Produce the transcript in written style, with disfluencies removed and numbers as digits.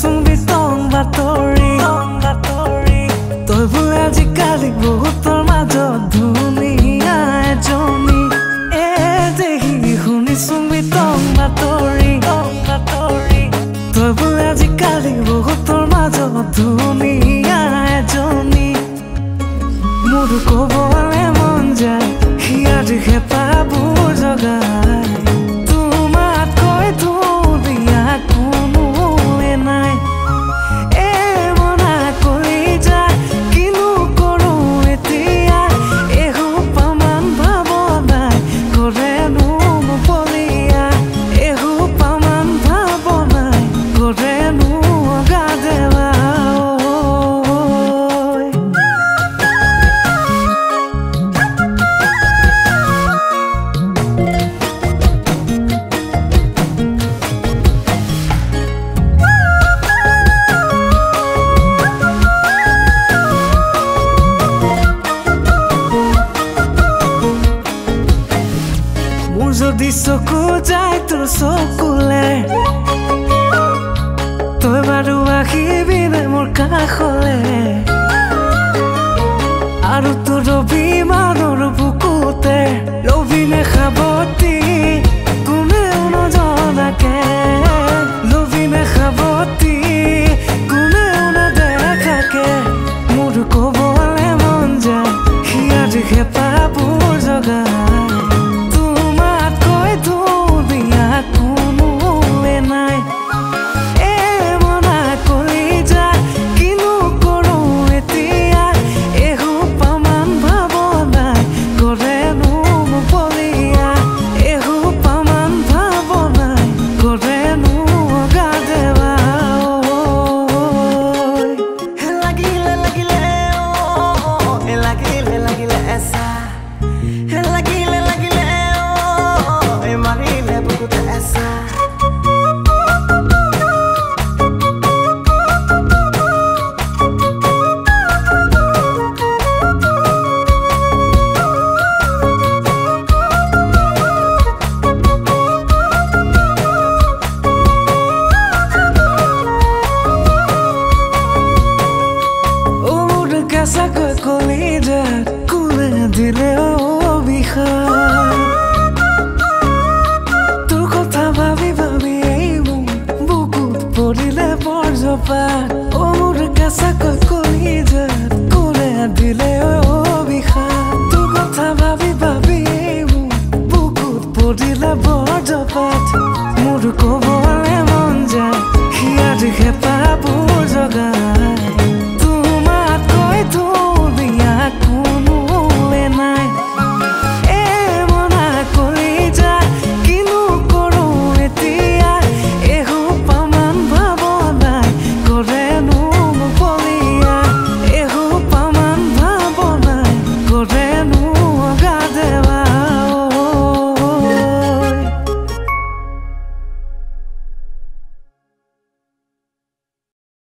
শুনিছোং বিতং বাতৰি তই বোলে আজিকালি বহুতৰ মাজত ধুনীয়া এজনী এ দেখি শুনিছোং বিতং বাতৰি তই বোলে আজিকালি বহুতৰ মাজত ধুনীয়া এজনী মোৰ ক'বলে মন যায় হিয়াৰ হেঁপাহবোৰ জগাই তোমাতকৈ ধুনীয়া কোনোৱে নাই এ মনা কৰি যায় কিনো কৰোঁ এতিয়া এসোপামান ভাৱনাই কৰেনো মুকলিয়া এসোপামান ভাৱনাই কৰেনো অগা দেৱা যদি চকু যায় তোৰ চকুলে তই বাৰু আহিবিনে মোৰ কাষলে আৰু তোৰ অভিমানৰ বুকুতে